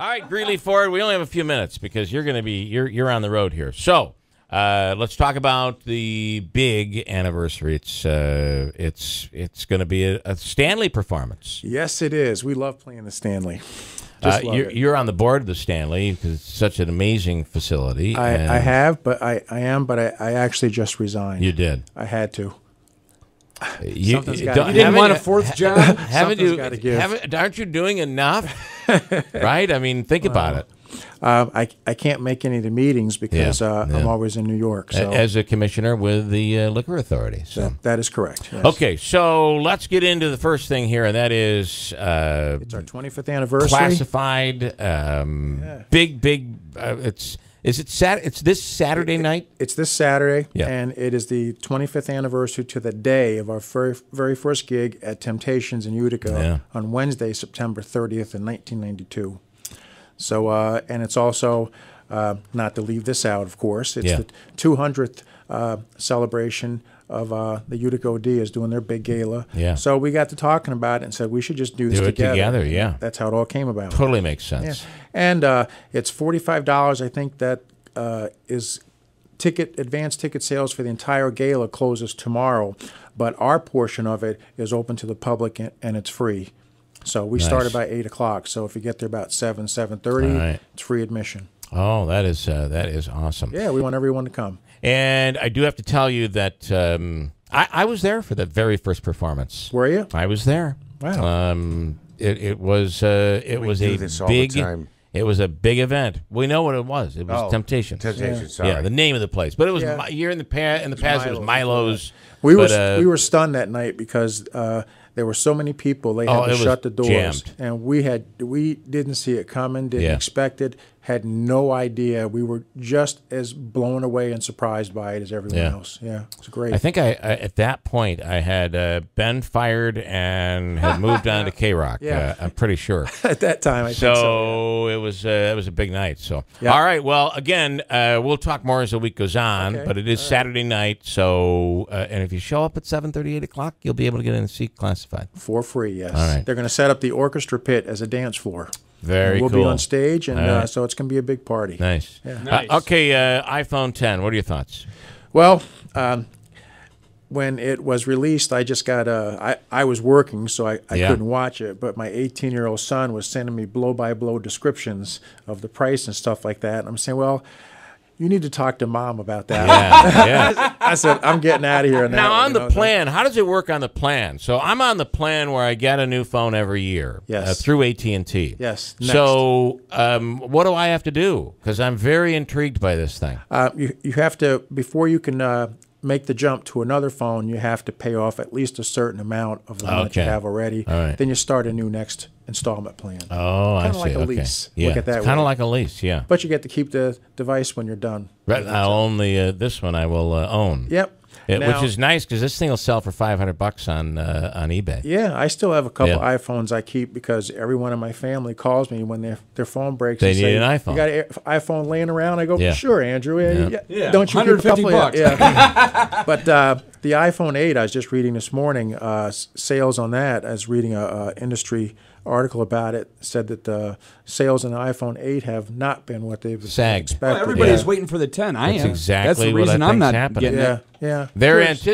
All right, Greeley Ford, we only have a few minutes because you're going to be you're on the road here. So let's talk about the big anniversary. It's going to be a Stanley performance. Yes, it is. We love playing the Stanley. You're on the board of the Stanley because it's such an amazing facility. I actually just resigned. You did. I had to. You didn't want a fourth job? Aren't you doing enough? Right? I mean, think about it. I can't make any of the meetings because I'm always in New York. So. As a commissioner with the Liquor Authority. So. That is correct. Yes. Okay, so let's get into the first thing here, and that is... it's our 25th anniversary. Classified, big... It's this Saturday night? It's this Saturday, and it is the 25th anniversary to the day of our very first gig at Temptations in Utica on Wednesday, September 30th in 1992. So, and it's also, not to leave this out, of course, it's the 200th celebration of the Utica OD is doing their big gala. Yeah. So we got to talking about it and said we should just do this together. Yeah. That's how it all came about. Totally makes sense. Yeah. And it's $45. I think that is advanced ticket sales for the entire gala closes tomorrow, but our portion of it is open to the public and it's free. So we started by 8 o'clock. So if you get there about 7:30, it's free admission. Oh, that is awesome. Yeah, we want everyone to come. And I do have to tell you that I was there for the very first performance. Were you? I was there. Wow. It was a big event. We know what it was. It was Temptation. Temptation. Sorry. Yeah, the name of the place. But it was here in the past. It was Milo's. We were stunned that night because there were so many people. They had to shut the doors, jammed. And we didn't see it coming. Didn't expect it. Had no idea. We were just as blown away and surprised by it as everyone else. Yeah, it's great. I think at that point I had been fired and had moved on to K-Rock. I'm pretty sure at that time. I think so. It was a big night. So all right. Well, again, we'll talk more as the week goes on. But it is Saturday night. So and if you show up at 7:30, 8 o'clock, you'll be able to get in and see Classified for free. Yes. All right. They're going to set up the orchestra pit as a dance floor. Very cool. We'll be on stage, and so it's going to be a big party. Nice. Yeah. Nice. Okay, iPhone 10. What are your thoughts? Well, when it was released, I just got I was working, so I couldn't watch it. But my 18-year-old son was sending me blow-by-blow descriptions of the price and stuff like that. And I'm saying, well, you need to talk to Mom about that. Yeah. I said, I'm getting out of here. Now, on the plan, how does it work on the plan? So I'm on the plan where I get a new phone every year through AT&T. Yes. Next. So what do I have to do? Because I'm very intrigued by this thing. You have to, before you can make the jump to another phone, you have to pay off at least a certain amount of the one that you have already. Then you start a new next installment plan. Oh, I see. Kind of like a lease. Yeah, look at that. Kind of like a lease. Yeah. But you get to keep the device when you're done. Right. I'll own this one. I will own. Yep. Which is nice because this thing will sell for $500 on eBay. Yeah, I still have a couple iPhones I keep because everyone in my family calls me when their phone breaks. They need an iPhone. You got an iPhone laying around? I go, sure, Andrew. Yeah. Don't you $150? But the iPhone 8, I was just reading this morning, sales on that. I was reading an industry article about it, said that the sales in the iPhone 8 have not been what they've expected. Well, everybody's waiting for the 10. That's exactly That's the what reason I think's I'm not happening. getting it. Yeah.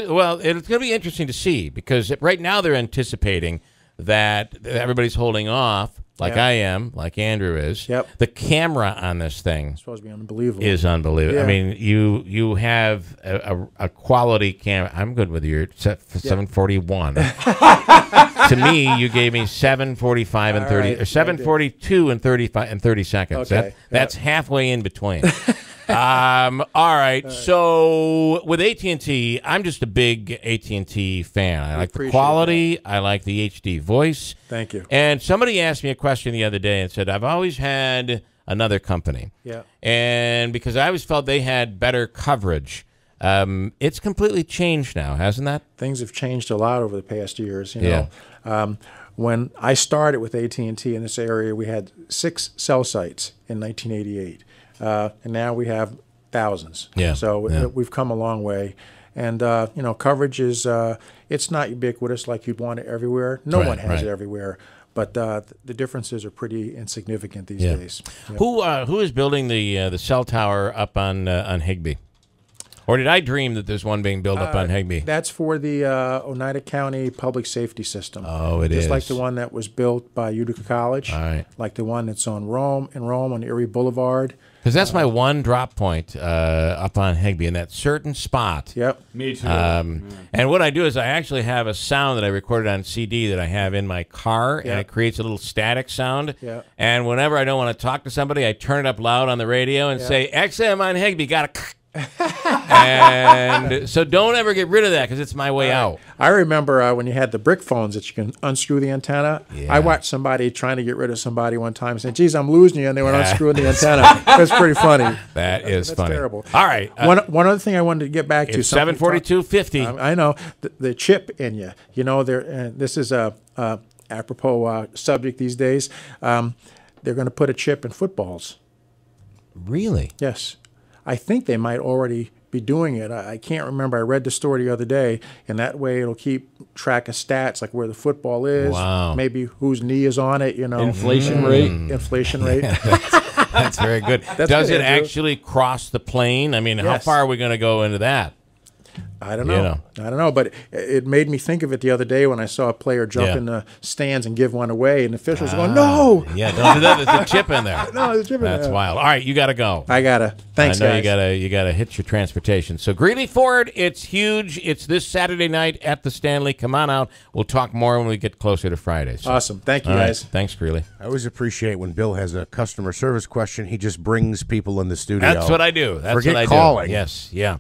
Well, it's going to be interesting to see because right now they're anticipating that everybody's holding off, like I am, like Andrew is. Yep. The camera on this thing it's supposed to be unbelievable. Is unbelievable. Yeah. I mean, you have a quality camera. I'm good with your 741. To me, you gave me 7:45 and 30, or 7:42 and 35 and 30 seconds. Okay. That's halfway in between. All right. So with AT&T, I'm just a big AT&T fan. I like the quality. I like the HD voice. Thank you. And somebody asked me a question the other day and said, I've always had another company. Yeah. And because I always felt they had better coverage. It's completely changed now, hasn't that? Things have changed a lot over the past years. You know, when I started with AT&T in this area, we had 6 cell sites in 1988, and now we have thousands. Yeah. So we've come a long way, and you know, coverage is it's not ubiquitous like you'd want it everywhere. No one has it everywhere. but the differences are pretty insignificant these days. Yep. Who is building the cell tower up on Higbee? Or did I dream that there's one being built up on Higbee? That's for the Oneida County Public Safety System. Oh, it is. Just like the one that was built by Utica College. All right. Like the one that's on Rome on Erie Boulevard. Because that's my one drop point up on Higbee in that certain spot. Yep. Me too. And what I do is I actually have a sound that I recorded on CD that I have in my car, and it creates a little static sound. Yep. And whenever I don't want to talk to somebody, I turn it up loud on the radio and say, XM on Higbee, got a... And so don't ever get rid of that because it's my way out. I remember when you had the brick phones that you can unscrew the antenna. Yeah. I watched somebody trying to get rid of somebody one time saying, geez, I'm losing you, and they went unscrewing the antenna. That's pretty funny. That's funny. Terrible. All right. One other thing I wanted to get back to. 742.50. I know. The chip in you. You know, this is a apropos subject these days. They're going to put a chip in footballs. Really? Yes. I think they might already be doing it. I can't remember. I read the story the other day, and that way it'll keep track of stats, like where the football is, maybe whose knee is on it, you know. Inflation rate. Inflation rate. That's very good. Does it actually cross the plane? I mean, how far are we going to go into that? I don't know. I don't know, but it made me think of it the other day when I saw a player jump in the stands and give one away, and the officials going, "No, yeah, don't do that. There's a chip in there." No, there's a chip in there. That's wild. All right, you got to go. I gotta. Thanks, I know guys. you gotta hit your transportation. So Greeley Ford, it's huge. It's this Saturday night at the Stanley. Come on out. We'll talk more when we get closer to Friday. So, awesome. Thank you, guys. Right. Thanks, Greeley. I always appreciate when Bill has a customer service question. He just brings people in the studio. That's what I do. That's Forget what I calling. do. Yes. Yeah.